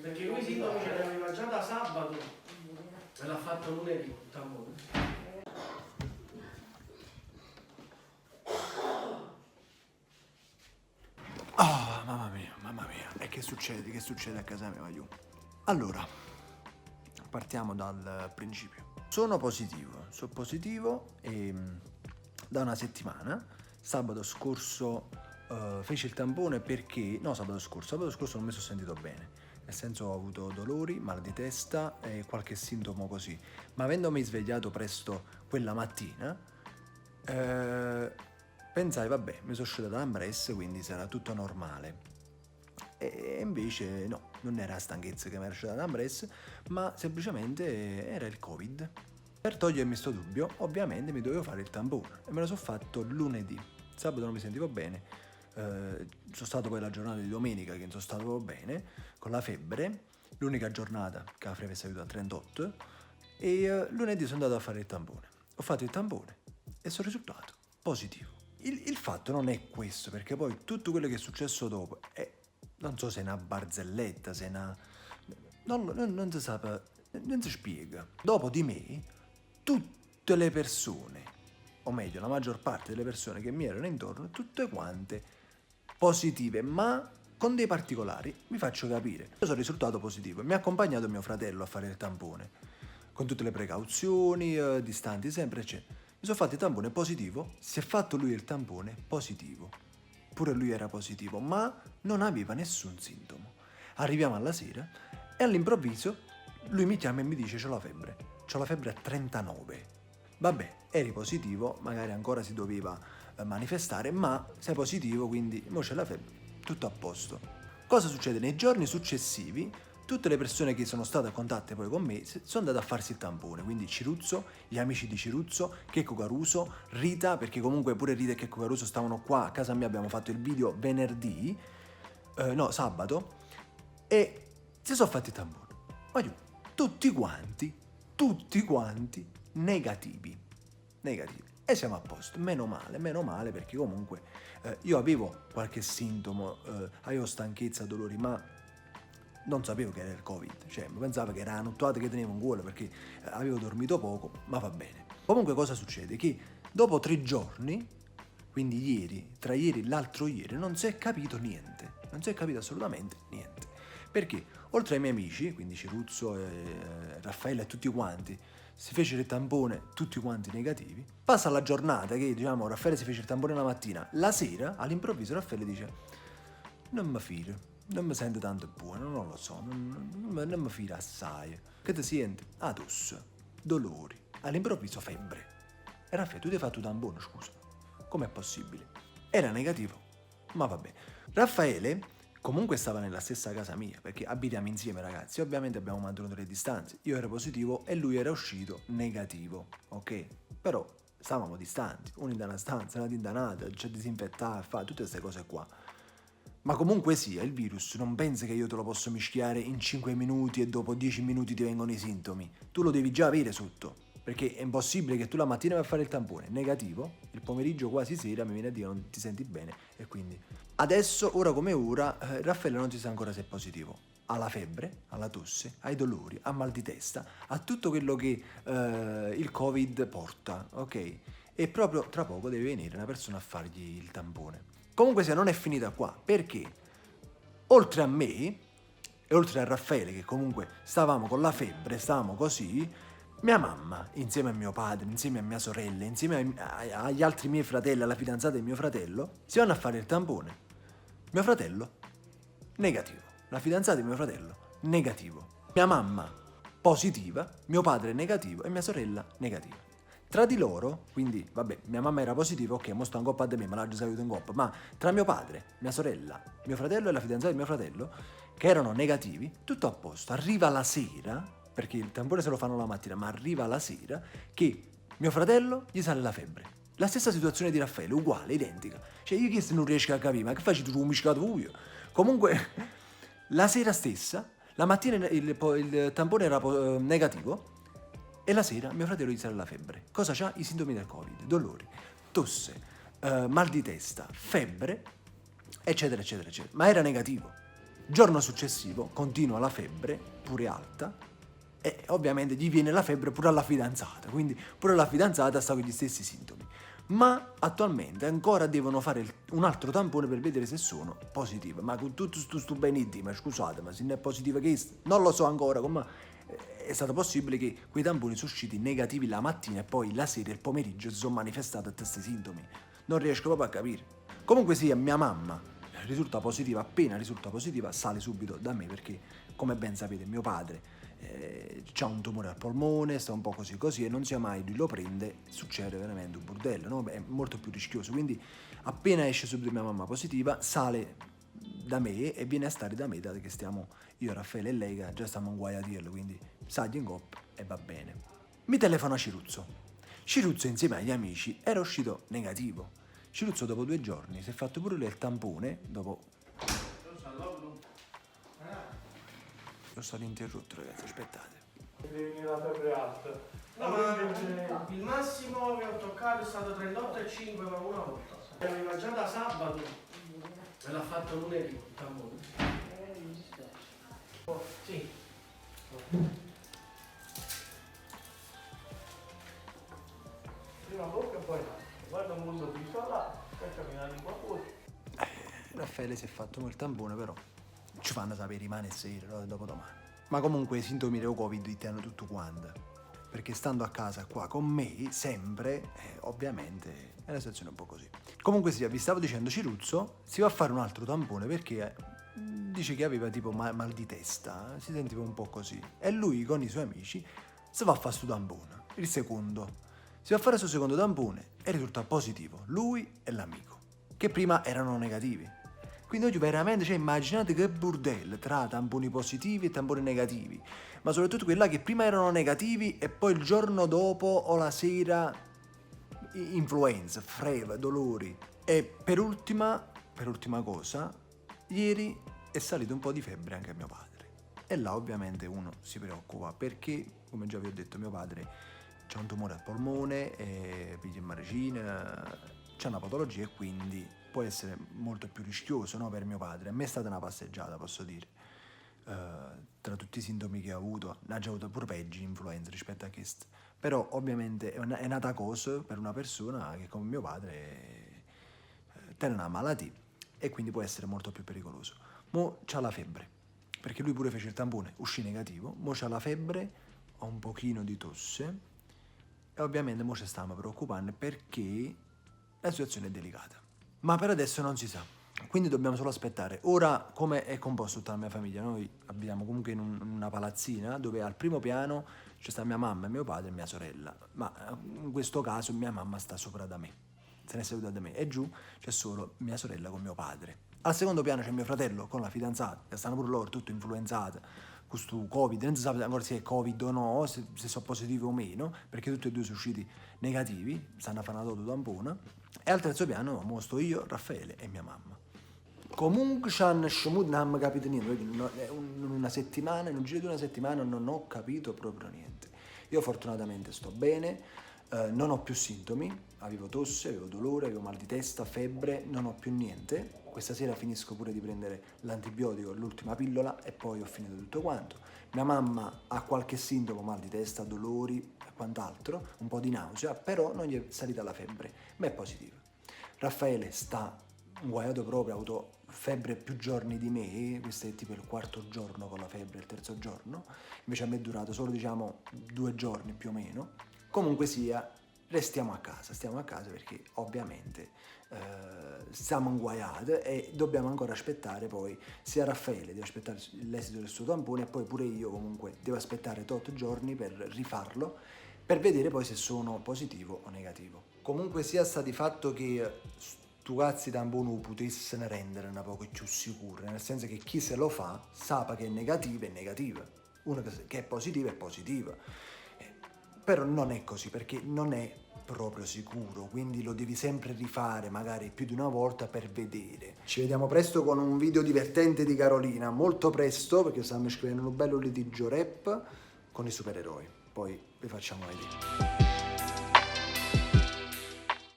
Perché lui sintomi ce li aveva già da sabato e l'ha fatto lunedì il tampone. Ah, mamma mia, mamma mia. E che succede? Che succede a casa mia, Magliù? Allora, partiamo dal principio. Sono positivo e da una settimana, sabato scorso feci il tampone perché, no sabato scorso non mi sono sentito bene, nel senso ho avuto dolori, mal di testa e qualche sintomo così, ma avendomi svegliato presto quella mattina, pensai vabbè, mi sono uscito dall'Ambress, quindi sarà tutto normale. E invece no, non era stanchezza che mi era uscita dall'Ambress, ma semplicemente era il Covid. Per togliermi sto dubbio, ovviamente mi dovevo fare il tampone e me lo sono fatto lunedì. Sabato non mi sentivo bene, sono stato poi la giornata di domenica che non sono stato bene, con la febbre, l'unica giornata che la febbre è salita a 38 e lunedì sono andato a fare il tampone. Ho fatto il tampone e sono risultato positivo. Il fatto non è questo, perché poi tutto quello che è successo dopo è, non so se è una barzelletta, se è una... non si sa, non si spiega. Dopo di me, tutte le persone, o meglio, la maggior parte delle persone che mi erano intorno, tutte quante positive, ma con dei particolari. Vi faccio capire. Io sono risultato positivo e mi ha accompagnato mio fratello a fare il tampone, con tutte le precauzioni, distanti sempre, eccetera. Mi sono fatto il tampone positivo, si è fatto lui il tampone positivo. Pure lui era positivo, ma non aveva nessun sintomo. Arriviamo alla sera e all'improvviso lui mi chiama e mi dice c'ho la febbre. C'ho la febbre a 39. Vabbè, eri positivo, magari ancora si doveva manifestare, ma sei positivo, quindi mo c'è la febbre, tutto a posto. Cosa succede? Nei giorni successivi tutte le persone che sono state a contatto poi con me sono andate a farsi il tampone, quindi Ciruzzo, gli amici di Ciruzzo, Checco Caruso, Rita, perché comunque pure Rita e Checco Caruso stavano qua a casa mia, abbiamo fatto il video venerdì, sabato, e si sono fatti il tampone. Voglio, tutti quanti negativi. E siamo a posto, meno male perché comunque io avevo qualche sintomo, avevo stanchezza, dolori, ma non sapevo che era il Covid, cioè pensavo che era una nottuata che tenevo in gola perché avevo dormito poco, ma va bene. Comunque cosa succede? Che dopo 3 giorni, quindi ieri, tra ieri e l'altro ieri, non si è capito niente, non si è capito assolutamente niente. Perché oltre ai miei amici, quindi Ciruzzo, Raffaele e tutti quanti, si fecero il tampone tutti quanti negativi, passa la giornata che diciamo Raffaele si fece il tampone la mattina, la sera all'improvviso Raffaele dice non mi fido. Non mi sento tanto buono, non lo so, non mi fido assai. Che ti senti? Ah, tosse, dolori, all'improvviso febbre. E Raffaele, tu ti hai fatto un tampone, scusa. Com'è possibile? Era negativo, ma vabbè. Raffaele comunque stava nella stessa casa mia, perché abitiamo insieme ragazzi, ovviamente abbiamo mantenuto le distanze. Io ero positivo e lui era uscito negativo, ok? Però stavamo distanti, uno in una stanza, l'altro in un'altra, c'è disinfettare, fa tutte queste cose qua. Ma comunque sia, il virus non pensi che io te lo posso mischiare in 5 minuti e dopo 10 minuti ti vengono i sintomi. Tu lo devi già avere sotto. Perché è impossibile che tu la mattina vai a fare il tampone negativo, il pomeriggio quasi sera mi viene a dire non ti senti bene e quindi... Adesso, ora come ora, Raffaele non si sa ancora se è positivo. Ha la febbre, ha la tosse, ha i dolori, ha mal di testa, ha tutto quello che il Covid porta, ok? E proprio tra poco deve venire una persona a fargli il tampone. Comunque sia, non è finita qua, perché oltre a me e oltre a Raffaele, che comunque stavamo con la febbre, stavamo così, mia mamma, insieme a mio padre, insieme a mia sorella, insieme agli altri miei fratelli, alla fidanzata di mio fratello, si vanno a fare il tampone. Mio fratello, negativo. La fidanzata di mio fratello, negativo. Mia mamma, positiva, mio padre negativo e mia sorella, negativa. Tra di loro, quindi, vabbè, mia mamma era positiva, ok, mo sto in coppa da me, ma l'ha già saluto in coppa, ma tra mio padre, mia sorella, mio fratello e la fidanzata di mio fratello, che erano negativi, tutto a posto. Arriva la sera, perché il tampone se lo fanno la mattina, ma arriva la sera, che mio fratello gli sale la febbre. La stessa situazione di Raffaele, uguale, identica. Cioè, io che non riesco a capire, ma che fai tu un miscato io? Comunque, la sera stessa, la mattina il tampone era negativo, e la sera mio fratello gli sale la febbre. Cosa c'ha? I sintomi del Covid, dolori, tosse, mal di testa, febbre, eccetera, eccetera, eccetera. Ma era negativo. Giorno successivo continua la febbre, pure alta, e ovviamente gli viene la febbre pure alla fidanzata, quindi pure la fidanzata sta con gli stessi sintomi. Ma attualmente ancora devono fare un altro tampone per vedere se sono positive. Ma con tutto sto benedì, ma scusate, ma se non è positiva che non lo so ancora, come è stato possibile che quei tamponi sono usciti negativi la mattina e poi la sera e il pomeriggio si sono manifestati tutti questi sintomi. Non riesco proprio a capire. Comunque sia, mia mamma risulta positiva, appena risulta positiva sale subito da me perché, come ben sapete, mio padre c'ha un tumore al polmone, sta un po' così e non sia mai lui lo prende, succede veramente un bordello, no? È molto più rischioso, quindi appena esce subito mia mamma positiva sale da me e viene a stare da me, dato che stiamo io, Raffaele e lei che già stiamo in guai a dirlo, quindi saggi in coppia e va bene. Mi telefona Ciruzzo insieme agli amici era uscito negativo. Ciruzzo dopo 2 giorni si è fatto pure lui il tampone, dopo... Sono stato interrotto, ragazzi, aspettate. Devi venire la febbre alta. No, ma il massimo che ho toccato è stato 38,5 ma una volta. Aveva già da sabato, me l'ha fatto lunedì il tampone. Sì. Prima bocca e poi l'altra. Guarda un mondo più là, poi camminare di qua fuori. Raffaele si è fatto il tampone, però ci fanno sapere rimane sera, no? Dopo domani. Ma comunque i sintomi del Covid ti hanno tutto quanto. Perché stando a casa qua con me, sempre, ovviamente è una situazione un po' così. Comunque sia, vi stavo dicendo, Ciruzzo si va a fare un altro tampone perché dice che aveva tipo mal di testa, si sentiva un po' così. E lui con i suoi amici si va a fare questo tampone, il secondo. Si va a fare il suo secondo tampone e risulta positivo, lui e l'amico, che prima erano negativi. Quindi oggi veramente, cioè, immaginate che bordello tra tamponi positivi e tamponi negativi, ma soprattutto quelli che prima erano negativi e poi il giorno dopo o la sera influenza, freva, dolori. E per ultima cosa, ieri è salito un po' di febbre anche a mio padre. E là ovviamente uno si preoccupa perché, come già vi ho detto, mio padre c'ha un tumore al polmone, piglia in maricina, c'ha una patologia e quindi può essere molto più rischioso, no, per mio padre. A me è stata una passeggiata, posso dire. Tra tutti i sintomi che ha avuto, ne ha già avuto pure peggio influenza rispetto a questo. Però ovviamente è nata cosa per una persona che come mio padre tiene una malattia e quindi può essere molto più pericoloso. Mo c'ha la febbre, perché lui pure fece il tampone, uscì negativo, mo c'ha la febbre, ha un pochino di tosse e ovviamente mo ci stiamo preoccupando perché la situazione è delicata. Ma per adesso non si sa, quindi dobbiamo solo aspettare. Ora, come è composto tutta la mia famiglia? Noi abitiamo comunque in una palazzina dove al primo piano c'è sta mia mamma, mio padre e mia sorella, ma in questo caso mia mamma sta sopra da me, se ne è seduta da me, e giù c'è solo mia sorella con mio padre. Al secondo piano c'è mio fratello con la fidanzata, che stanno pure loro tutto influenzati con questo Covid, non si sa ancora se è Covid o no, se sono positivi o meno, perché tutti e due sono usciti negativi, stanno a fare una tampone. E al terzo piano sto io, Raffaele e mia mamma. Comunque non abbiamo capito niente, in una settimana, in un giro di una settimana non ho capito proprio niente. Io fortunatamente sto bene, non ho più sintomi, avevo tosse, avevo dolore, avevo mal di testa, febbre, non ho più niente. Questa sera finisco pure di prendere l'antibiotico, l'ultima pillola e poi ho finito tutto quanto. Mia mamma ha qualche sintomo, mal di testa, dolori e quant'altro, un po' di nausea, però non gli è salita la febbre, ma è positiva. Raffaele sta guaiato proprio, ha avuto febbre più giorni di me, questo è tipo il 4º giorno con la febbre, il 3º giorno, invece a me è durato solo 2 giorni più o meno. Comunque sia, stiamo a casa perché ovviamente siamo inguaiati e dobbiamo ancora aspettare poi, sia Raffaele deve aspettare l'esito del suo tampone e poi pure io comunque devo aspettare 8 giorni per rifarlo, per vedere poi se sono positivo o negativo. Comunque sia sta di fatto che stu cazzi tamponi potessero rendere un po' più sicuro, nel senso che chi se lo fa sappa che è negativa, uno che è positiva è positiva. Però non è così, perché non è proprio sicuro, quindi lo devi sempre rifare magari più di una volta per vedere. Ci vediamo presto con un video divertente di Carolina, molto presto, perché stanno scrivendo un bello litigio rap con i supereroi, poi vi facciamo vedere.